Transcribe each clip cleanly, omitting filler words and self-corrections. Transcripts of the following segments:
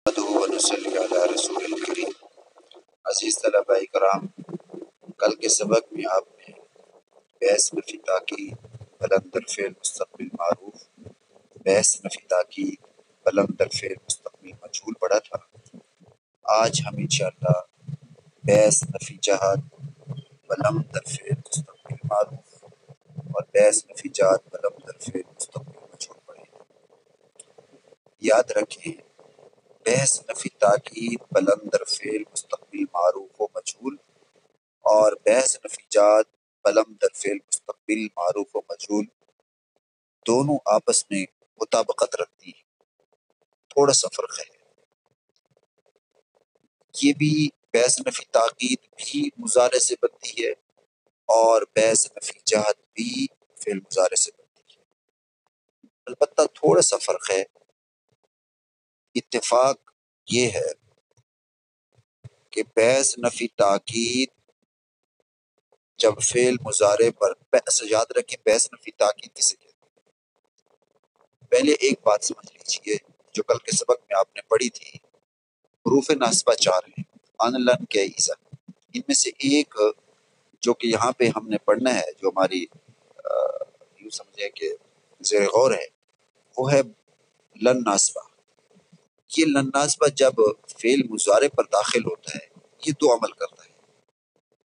نحمده ونصلی علی رسول الکریم۔ عزیز طلباء کرام، کل کے سبق میں آپ نے بحث نفی تاکید بلند در فعل مستقبل معروف، بحث نفی تاکید بلند در فعل مستقبل مجهول پڑھا تھا۔ آج ہم انشاءاللہ بحث نفی جہت بلند در فعل مستقبل معروف اور بحث نفی جہت بلند در فعل مستقبل مجهول پڑھیں گے۔ یاد رکھیں، بحث نفی تاکید بلند در فعل مستقبل معروف و مجهول اور بحث نفی جات بلند در فعل مستقبل معروف و مجهول دونوں آپس میں مطابقت رکھتی ہیں، تھوڑا سا فرق ہے۔ یہ بھی بحث نفی تاکید بھی مضارع سے بنتی ہے اور بحث نفی جہت بھی فعل مضارع سے بنتی ہے، البتہ تھوڑا سا فرق ہے۔ اتفاق یہ ہے کہ بحث نفی تاکید جب فعل مضارع پر یاد رکھیں بحث نفی تاکید کسے کہتے ہیں۔ پہلے ایک بات سمجھ لیجئے جو کل کے سبق میں آپ نے پڑھی تھی، حروف ناصبہ 4 ہیں، ان لن کے ایسا، ان میں سے ایک جو کہ یہاں پہ ہم نے پڑھنا ہے، جو ہماری یوں سمجھیں کہ زیر غور ہے، وہ ہے لن ناصبہ۔ یہ لن ناصبہ جب فعل مضارع پر داخل ہوتا ہے یہ دو عمل کرتا ہے۔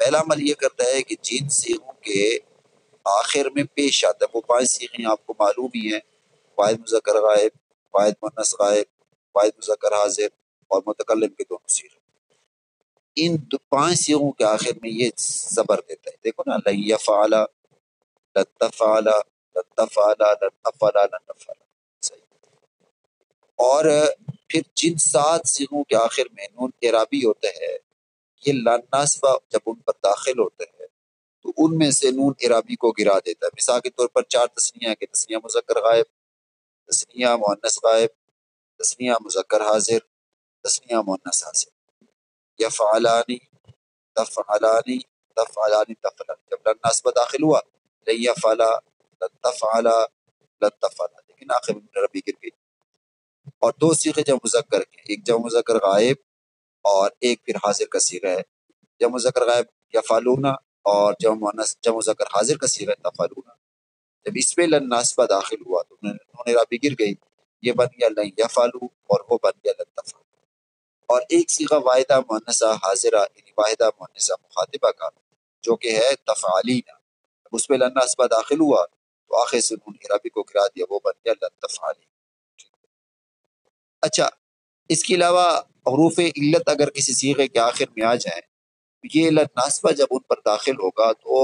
پہلا عمل یہ کرتا ہے کہ جن صیغوں کے آخر میں پیش آتا ہے، وہ 5 صیغیں آپ کو معلوم ہی ہیں، واحد مذکر غائب، واحد مؤنث غائب، واحد مذکر حاضر اور متکلم کے دونوں صیغے، ان 5 صیغوں کے آخر میں یہ زبر دیتا ہے۔ دیکھو نا، لن یفعل، لن تفعل، لن تفعل، لن افعل، لن نفعل، صحیح۔ اور پھر جن 7 صیغوں کے آخر میں نون اعرابی ہوتا ہے، یہ لن ناصبہ جب ان پر داخل ہوتا ہے تو ان میں سے نون اعرابی کو گرا دیتا ہے۔ مثال کے طور پر 4 تثنیہ کے، تثنیہ مذکر غائب، تثنیہ مؤنث غائب، تثنیہ مذکر حاضر، تثنیہ مؤنث حاضر، یفعلانی، تفعلانی، تفعلانی، تفعلانی، جب لن ناصبہ داخل ہوا، لن یفعل، لن تفعل، لن تفعل، لیکن آخر میں عربی گر گئی۔ اور 2 صیغے جب مذکر کے، ایک جب مذکر غائب اور ایک پھر حاضر کا صیغہ ہے۔ جب مذکر غائب یفعلون اور جب مذکر حاضر کا صیغہ تفعلون، جب اس پہ لن ناصبہ داخل ہوا تو نون اعرابی گر گئی، یہ بن گیا لن یفعلوا اور وہ بن گیا لن تفعلوا۔ اور ایک صیغہ واحدہ مؤنثہ حاضرہ یعنی واحدہ مؤنثہ مخاطبہ کا جو کہ ہے تفعلین، اس پہ لن ناصبہ داخل ہوا تو آخر سے نون اعرابی کو گرا دیا، وہ بن گیا لن تفعلی۔ اچھا، اس کے علاوہ حروف علت اگر کسی صیغے کے آخر میں آ جائیں، یہ لن ناصبہ جب ان پر داخل ہوگا تو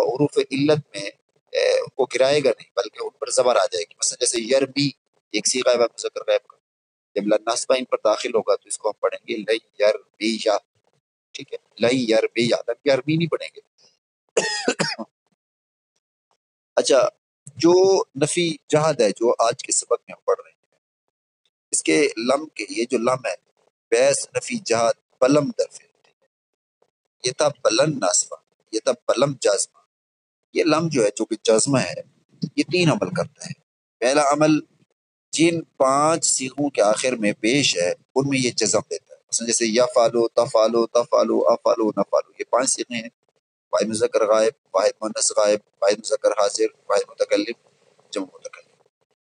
حروف علت میں ان کو گرائے گا نہیں بلکہ ان پر زبر آ جائے گی۔ مثلا جیسے یرمی، ایک صیغہ ہے مذکر غائب کا، جب لن ناصبہ ان پر داخل ہوگا تو اس کو ہم پڑھیں گے لن یربیہ، ٹھیک ہے، لن یربیہ، لن یرمی نہیں پڑھیں گے۔ اچھا، جو نفی جہد ہے جو آج کے سبق میں ہم پڑھ رہے ہیں، اس کے لم کے، یہ جو لم ہے بحث نفی جہد بلم در فعل، یہ تھا بلند ناصبہ، یہ تھا بلم جازمہ۔ یہ لم جو ہے جو کہ جازمہ ہے، یہ 3 عمل کرتا ہے۔ پہلا عمل جن 5 صیغوں کے آخر میں پیش ہے ان میں یہ جزم دیتا ہے، مثلا جیسے یفعلو، تفعلو، تفعلو، افعلو، نفعلو، یہ 5 صیغیں ہیں، واحد مذکر غائب، واحد مؤنث غائب، واحد مذکر حاضر، واحد متکلم، جمع متکلم،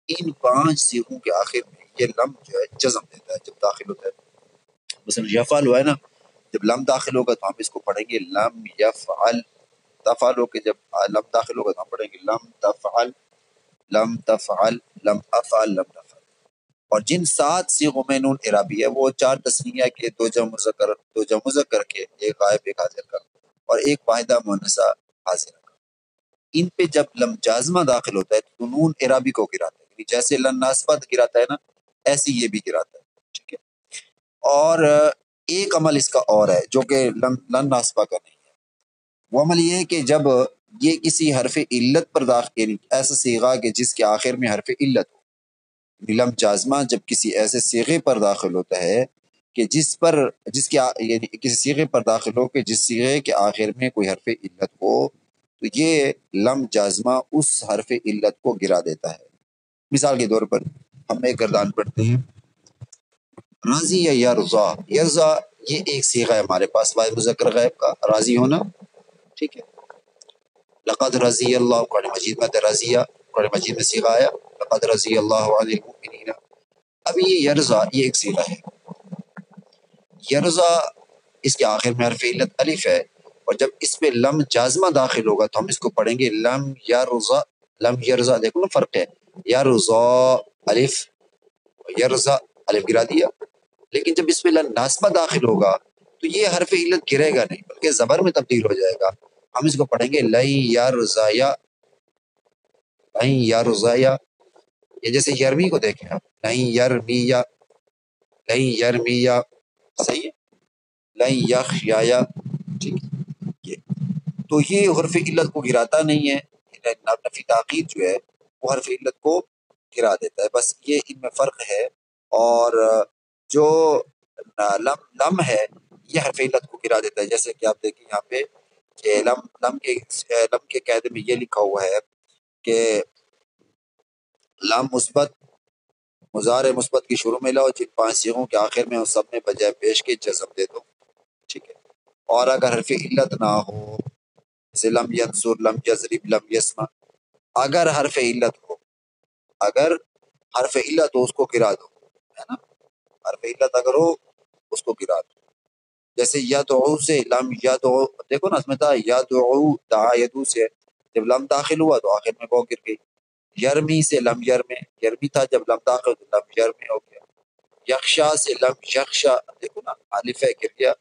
ان 5 صیغوں کے آخر میں یہ لم جو ہے جزم دیتا ہے جب داخل ہوتا ہے۔ مثلا یفعل ہے نا، جب لم داخل ہوگا تو ہم اس کو پڑھیں گے لم یفعل، تفعل ہو کے جب لم داخل ہوگا تو ہم پڑھیں گے لم تفعل، لم تفعل، لم افعل، لم نفعل۔ اور جن 7 صیغوں میں نون اعرابی ہے وہ 4 تثنیہ کے، 2 جمع مذکر کے، ایک غائب ایک حاضر کا اور ایک واحدہ مؤنثہ حاضرہ کا، ان پہ جب لم جازمہ داخل ہوتا ہے تو نون اعرابی کو گراتا ہے، یعنی جیسے لن ناصبہ گراتا ہے نا ایسے یہ بھی گراتا ہے، ٹھیک ہے۔ اور ایک عمل اس کا اور ہے جو کہ لن ناصبہ کا نہیں ہے، وہ عمل یہ ہے کہ جب یہ کسی حرف علت پر داخل، یعنی ایسا صیغہ کہ جس کے آخر میں حرف علت ہو، لم جازمہ جب کسی ایسے صیغے پر داخل ہوتا ہے کہ جس کے یعنی کسی صیغے پر داخل ہو کہ جس صیغے کے آخر میں کوئی حرف علت ہو تو یہ لم جازمہ اس حرف علت کو گرا دیتا ہے۔ مثال کے طور پر ہم ایک گردان پڑھتے ہیں راضی یا یرضا، یرضا یہ ایک صیغہ ہے ہمارے پاس واحد مذکر غائب کا، راضی ہونا، ٹھیک ہے۔ لقد رضی اللہ، قرآن مجید میں رضیہ، قرآن مجید میں صیغہ آیا لقد رضی اللہ عن المؤمنین۔ اب یہ یرضا یہ ایک صیغہ ہے، یرضا اس کے آخر میں حرف علت الف ہے، اور جب اس میں لم جازمہ داخل ہوگا تو ہم اس کو پڑھیں گے لم یرضا، لم یرضا، دیکھو نا فرق ہے، یرضا الف، یرضا الف گرا دیا، لیکن جب اس میں ناسبہ داخل ہوگا تو یہ حرف علت گرے گا نہیں بلکہ زبر میں تبدیل ہو جائے گا، ہم اس کو پڑھیں گے لئی یرزایا، لئی یرزایا، یہ جیسے یرمی کو دیکھیں آپ، لئی یرمیا، لئی یرمیا، صحیح ہے، لئی یخشایا، ٹھیک ہے۔ یہ تو یہ حرف علت کو گراتا نہیں ہے، نفی تاکید جو ہے وہ حرف علت کو گرا دیتا ہے، بس یہ ان میں فرق ہے۔ اور جو لم لم ہے یہ حرف علت کو گرا دیتا ہے، جیسے کہ آپ دیکھیں یہاں پہ کہ لم کے قاعدے میں یہ لکھا ہوا ہے کہ لام مثبت مضارع مثبت کی شروع میں لاؤ، جن 5 صیغوں کے آخر میں ہو سب میں بجائے پیش کے جزم دے دو، ٹھیک ہے۔ اور اگر حرف علت نہ ہو جیسے لم ینصر، لم یضرب، لم یسمع، اگر حرف علت ہو، اگر حرف علت ہو اس کو گرا دو، ہے نا، حرف علت اگر ہو اس کو گرا دو، جیسے یدعو سے لم یدعو، دیکھو نا اس میں تھا یدعو، دعا یدعو سے جب لم داخل ہوا تو آخر میں وہ گر گئی، یرمی سے لم یرمے، یرمی تھا جب لم داخل تو لم یرمے ہو گیا، یخشا سے لم یخشا، دیکھو نا الف ہے گر گیا،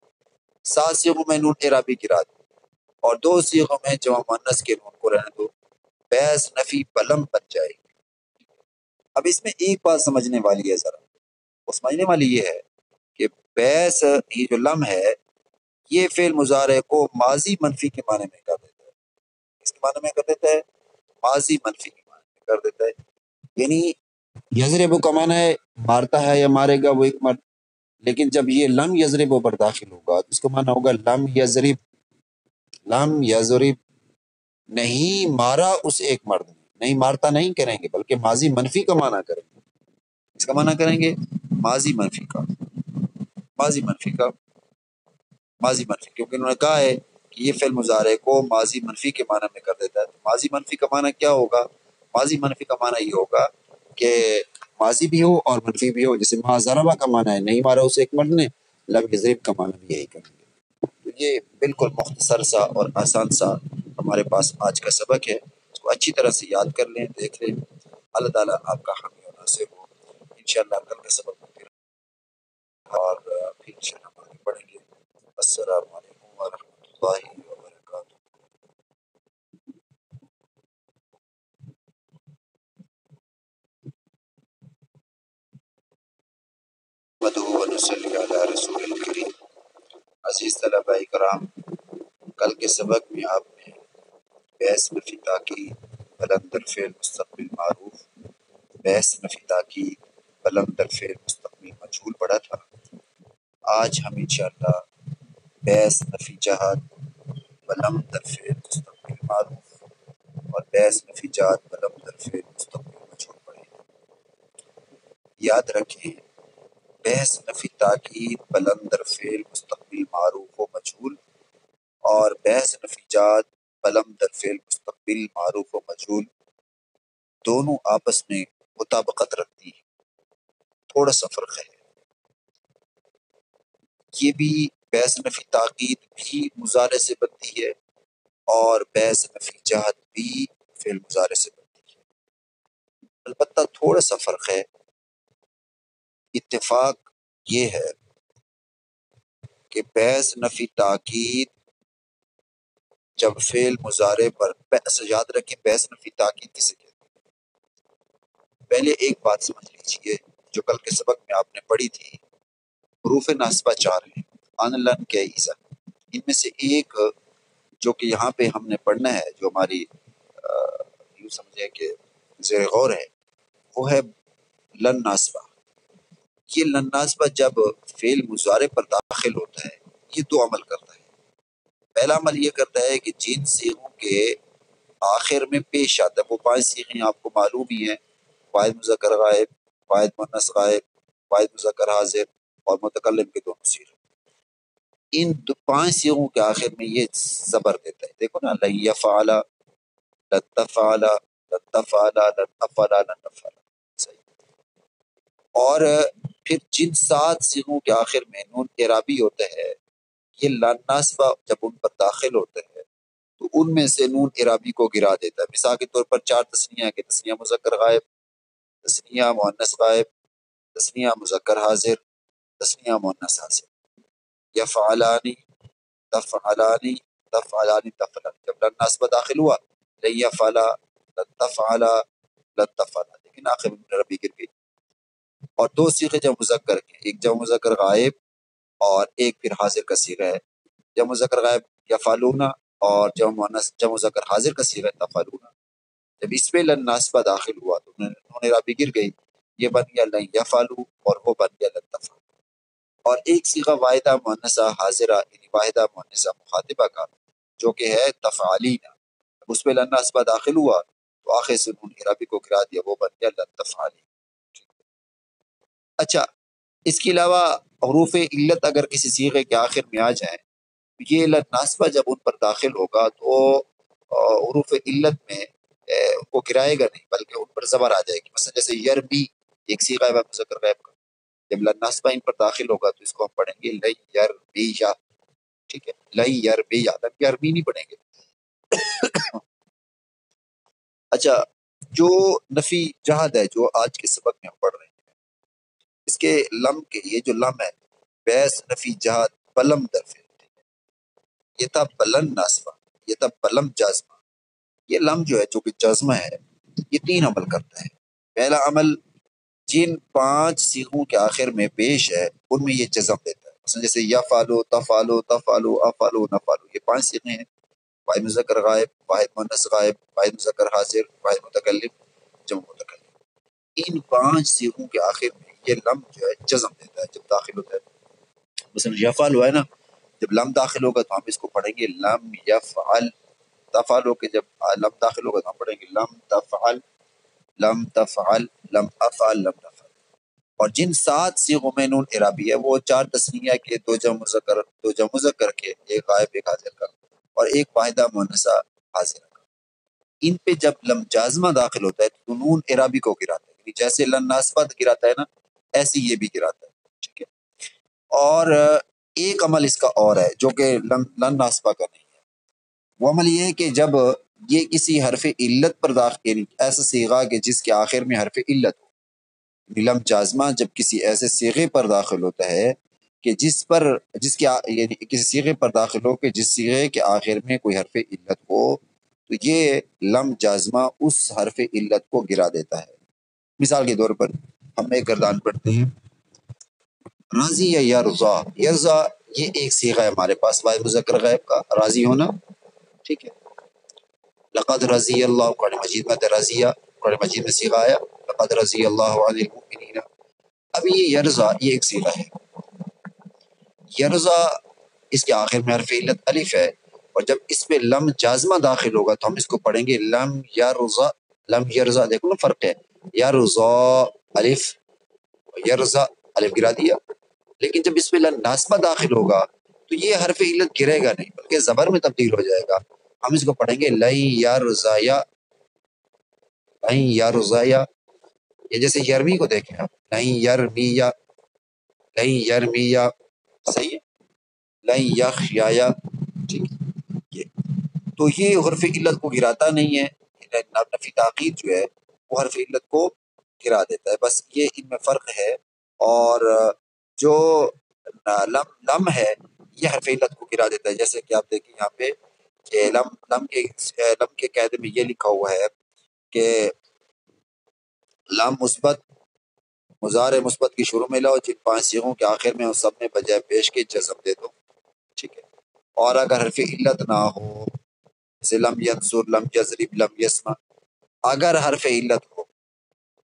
7 صیغوں میں نون اعرابی گرا دو، اور 2 صیغوں میں جمع مؤنث کے نون کو رہنے دو، بیس نفی بلم بن جائے گی۔ اب اس میں ایک بات سمجھنے والی ہے، ذرا وہ سمجھنے والی یہ ہے کہ بیس یہ جو لم ہے یہ فعل مضارع کو ماضی منفی کے معنی میں کر دیتا ہے، اس کے معنی میں کر دیتا ہے، ماضی منفی کے معنی میں کر دیتا ہے، یعنی یضرب کا معنی ہے مارتا ہے یا مارے گا وہ ایک مرد، لیکن جب یہ لم یضرب پر داخل ہوگا تو اس کا معنی ہوگا لم یضرب، لم یضرب، نہیں مارا اس ایک مرد نے، نہیں مارتا نہیں کریں گے بلکہ ماضی منفی کا معنی کریں گے، اس کا معنی کریں گے ماضی منفی کا، ماضی منفی کا، ماضی منفی، کیونکہ انہوں نے کہا ہے کہ یہ فعل مضارع کو ماضی منفی کے معنی میں کر دیتا ہے، تو ماضی منفی کا معنی کیا ہوگا؟ ماضی منفی کا معنی یہ ہوگا کہ ماضی بھی ہو اور منفی بھی ہو، جیسے ما ضربہ کا معنی ہے نہیں مارا اسے ایک مرد نے، لم یضرب کا معنی بھی یہی کریں گے۔ تو یہ بالکل مختصر سا اور آسان سا ہمارے پاس آج کا سبق ہے، اس کو اچھی طرح سے یاد کر لیں، دیکھ لیں، اللہ تعالیٰ آپ کا حامی اور ناصر ہو۔ انشاءاللہ کل کا سبق میں پھر اور پھر انشاءاللہ ہم آگے پڑھیں گے۔ السلام علیکم ورحمۃ اللہ وبرکاتہ۔ نحمدہ و نصلی علی رسول الکریم۔ عزیز طلباء کرام، کل کے سبق میں آپ نے بحث نفی تاکید بلند در فعل مستقبل معروف، بحث نفی تاکید بلند در فعل مستقبل مجهول پڑھا تھا۔ آج ہم انشاءاللہ بحث نفی جہت بلند در فعل مستقبل معروف اور بحث نفی جہت بلند در فعل مستقبل مجهول پڑھیں گے۔ یاد رکھیں، بحث نفی تاکید بلند در فعل مستقبل معروف و مجهول اور بحث نفی جات بلند در فعل مستقبل معروف و مجهول دونوں آپس میں مطابقت رکھتی ہیں، تھوڑا سا فرق ہے، یہ بھی بحث نفی تاکید بھی مضارع سے بنتی ہے اور بحث نفی جہت بھی فعل مضارع سے بنتی ہے، البتہ تھوڑا سا فرق ہے، اتفاق یہ ہے کہ بحث نفی تاکید جب فعل مضارع پر یاد رکھیں بحث نفی تاکید کسے کہتے ہیں؟ پہلے ایک بات سمجھ لیجئے جو کل کے سبق میں آپ نے پڑھی تھی، حروف ناصبہ 4 ہیں، ان لن کے ایزا، ان میں سے ایک جو کہ یہاں پہ ہم نے پڑھنا ہے، جو ہماری یوں سمجھیں کہ زیر غور ہے، وہ ہے لن ناصبہ۔ یہ لن ناصبہ جب فعل مضارع پر داخل ہوتا ہے یہ 2 عمل کرتا ہے۔ پہلا عمل یہ کرتا ہے کہ جن صیغوں کے آخر میں پیش آتا ہے، وہ 5 صیغیں آپ کو معلوم ہی ہیں، واحد مذکر غائب، واحد مؤنث غائب، واحد مذکر حاضر، اور متکلم کے دونوں صیغے، ان 5 صیغوں کے آخر میں یہ زبر دیتا ہے. دیکھو نا، لن یفعل، لن تفعل، لن تفعل، لن افعل، لن نفعل. صحیح. اور پھر جن 7 صیغوں کے آخر میں نون اعرابی ہوتا ہے، یہ لن ناسبہ جب ان پر داخل ہوتے ہیں تو ان میں سے نون اعرابی کو گرا دیتا ہے. مثال کے طور پر 4 تسنیہ ہے کہ تسنیہ مذکر غائب، تسنیہ مؤنث غائب، تسنیہ مذکر حاضر، تسنیہ مؤنث حاضر. یفعلانی، تفعلانی، تفعلانی، تفعلانی. جب لن ناسبہ داخل ہوا، لن یفعلا، لن تفعلا، لن تفعلا، لیکن آخر میں نون عربی گر گئی. اور 2 صیغے جب مذکر کے، ایک جب مذکر غائب اور ایک پھر حاضر کا صیغہ ہے. جب مذکر غائب یفعلون، اور جب مؤنث جب مذکر حاضر کا صیغہ ہے تفعلون. جب اس پہ لن ناسبہ داخل ہوا تو نون اعرابی گر گئی، یہ بن گیا لن یفعلوا اور وہ بن گیا لن تفعلوا. اور ایک صیغہ واحدہ مؤنثہ حاضرہ یعنی واحدہ مؤنثہ مخاطبہ کا جو کہ ہے تفعالین، اس پہ لن ناسبہ داخل ہوا تو آخر سے نون اعرابی کو گرا دیا، وہ بن گیا لن تفعلی. اچھا، اس کے علاوہ حروف علت اگر کسی صیغے کے آخر میں آ جائیں، یہ لن ناسبہ جب ان پر داخل ہوگا تو حروف علت میں ان کو گرائے گا نہیں بلکہ ان پر زبر آ جائے گی. مثلا جیسے یربی ایک صیغہ ہے مذکر غائب کا، جب لن ناسبہ ان پر داخل ہوگا تو اس کو ہم پڑھیں گے لن یربیہ. ٹھیک ہے، لن یربیہ، لن یربی نہیں پڑھیں گے. اچھا، جو نفی جہد ہے جو آج کے سبق میں ہم پڑھ رہے ہیں، اس کے لم کے یہ جو لم ہے بیس نفی جہد بلم درف ہے. یہ تھا بلن ناسبہ، یہ تھا بلم جازمہ. یہ لم جو ہے جو کہ جازمہ ہے، یہ 3 عمل کرتا ہے. پہلا عمل جن 5 صیغوں کے آخر میں پیش ہے ان میں یہ جزم دیتا ہے. مثلا جیسے یفعلو، تفعلو، تفعلو، افعلو، نفعلو، یہ 5 صیغیں ہیں. واحد مذکر غائب، واحد مؤنث غائب، واحد مذکر حاضر، واحد متکلم، جمع متکلم. ان 5 صیغوں کے آخر میں یہ لم جو ہے جزم دیتا ہے جب داخل ہوتا ہے. مثلا یفعل ہوا ہے نا، جب لم داخل ہوگا تو ہم اس کو پڑھیں گے لم یفعل. تفعل ہو کے جب لم داخل ہوگا تو ہم پڑھیں گے لم تفعل، لم تفعل، لم افعل، لم نفعل. اور جن 7 صیغوں میں نون اعرابی ہے وہ 4 تثنیہ کے، 2 جمع مذکر کے، ایک غائب ایک حاضر کا، اور ایک واحدہ مؤنثہ حاضرہ کا. ان پہ جب لم جازمہ داخل ہوتا ہے تو نون اعرابی کو گراتا ہے، یعنی جیسے لن ناسبہ گراتا ہے نا، ایسے یہ بھی گراتا ہے. ٹھیک ہے. اور ایک عمل اس کا اور ہے جو کہ لن ناسبہ کا نہیں ہے. وہ عمل یہ ہے کہ جب یہ کسی حرف علت پر داخل، یعنی ایسا صیغہ کہ جس کے آخر میں حرف علت ہو. لم جازمہ جب کسی ایسے صیغے پر داخل ہوتا ہے کہ جس کے یعنی کسی صیغے پر داخل ہو کہ جس صیغے کے آخر میں کوئی حرف علت ہو، تو یہ لم جازمہ اس حرف علت کو گرا دیتا ہے. مثال کے طور پر ہم ایک گردان پڑھتے ہیں راضی یا یرضا. یرضا یہ ایک صیغہ ہے ہمارے پاس واحد مذکر غائب کا، راضی ہونا. ٹھیک ہے. لقد رضی اللہ، قرآن مجید میں رضیہ، قرآن مجید میں صیغہ آیا لقد رضی اللہ عن المؤمنین. اب یہ یرضا یہ ایک صیغہ ہے. یرضا اس کے آخر میں حرف علت الف ہے، اور جب اس پہ لم جازمہ داخل ہوگا تو ہم اس کو پڑھیں گے لم یرضا. لم یرضا، دیکھو نا فرق ہے، یرضا الف، یرضا الف گرا دیا. لیکن جب اس پہ لن ناسبہ داخل ہوگا تو یہ حرف علت گرے گا نہیں بلکہ زبر میں تبدیل ہو جائے گا. ہم اس کو پڑھیں گے لن یرضایا، لن یرضایا. یہ جیسے یرمی کو دیکھیں آپ، لن یرمیا، لن یرمیا. صحیح ہے. لن یخشایا. ٹھیک ہے. تو یہ حرف علت کو گراتا نہیں ہے، نفی تاکید جو ہے وہ حرف علت کو گرا دیتا ہے. بس یہ ان میں فرق ہے. اور جو لم ہے یہ حرف علت کو گرا دیتا ہے. جیسے کہ آپ دیکھیں یہاں پہ کہ لم کے قاعدے میں یہ لکھا ہوا ہے کہ لام مثبت مضارع مثبت کی شروع میں لاؤ، جن 5 صیغوں کے آخر میں سب میں بجائے پیش کے جزم دے دو. ٹھیک ہے. اور اگر حرف علت نہ ہو جیسے لم ینصر، لم یضرب، لم یسمع، اگر حرف علت ہو،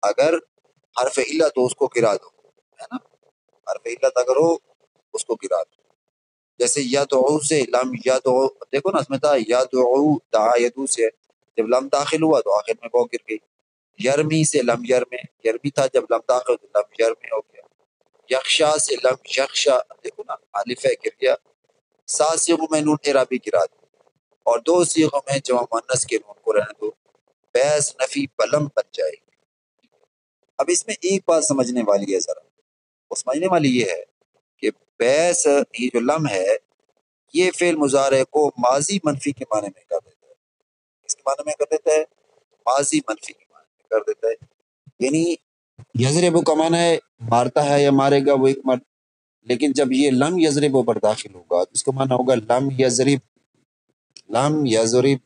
اگر حرف علت ہو اس کو گرا دو، ہے نا. حرف علت اگر ہو اس کو گرا دو. جیسے یدعو سے لم یدعو، دیکھو نا اس میں تھا یدعو، دعا یدعو سے جب لم داخل ہوا تو آخر میں وہ گر گئی. یرمی سے لم یرمے، یرمی تھا جب لم داخل تو لم یرمے ہو گیا. یخشا سے لم یخشا، دیکھو نا الف ہے گر گیا، 7 صیغوں میں نون اعرابی گرا دو، اور 2 صیغوں میں جمع مؤنث کے نون کو رہنے دو، بیس نفی بلم بن جائے گی۔ اب اس میں ایک بات سمجھنے والی ہے ذرا، وہ سمجھنے والی یہ ہے کہ بیس، یہ جو لم ہے یہ فعل مضارع کو ماضی منفی کے معنی میں کر دیتا ہے۔ اس کے معنی میں کر دیتا ہے، ماضی منفی کے معنی میں کر دیتا ہے، یعنی یضرب کا معنی ہے مارتا ہے یا مارے گا وہ ایک مرد، لیکن جب یہ لم یضرب پر داخل ہوگا تو اس کا معنی ہوگا لم یضرب، لم یضرب،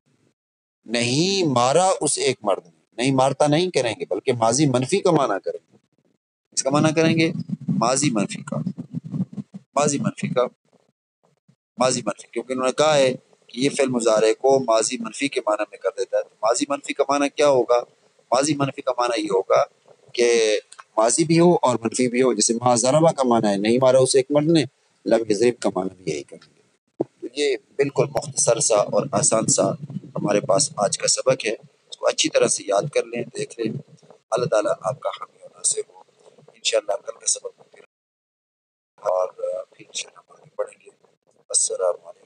نہیں مارا اس ایک مرد نے، نہیں مارتا نہیں کریں گے بلکہ ماضی منفی کا معنی کریں گے۔ اس کا معنی کریں گے ماضی منفی کا، ماضی منفی کا، ماضی منفی، کیونکہ انہوں نے کہا ہے کہ یہ فعل مضارع کو ماضی منفی کے معنی میں کر دیتا ہے۔ تو ماضی منفی کا معنی کیا ہوگا؟ ماضی منفی کا معنی یہ ہوگا کہ ماضی بھی ہو اور منفی بھی ہو، جیسے ما ضربہ کا معنی ہے نہیں مارا اسے ایک مرد نے، لم یضرب کا معنی بھی یہی کریں گے۔ تو یہ بالکل مختصر سا اور آسان سا ہمارے پاس آج کا سبق ہے، اس کو اچھی طرح سے یاد کر لیں، دیکھ لیں۔ اللہ تعالیٰ آپ کا حامی اور ناصر ہو۔ انشاءاللہ کل کا سبق اور پھر انشاءاللہ ہم آگے پڑھیں گے۔ السلام علیکم۔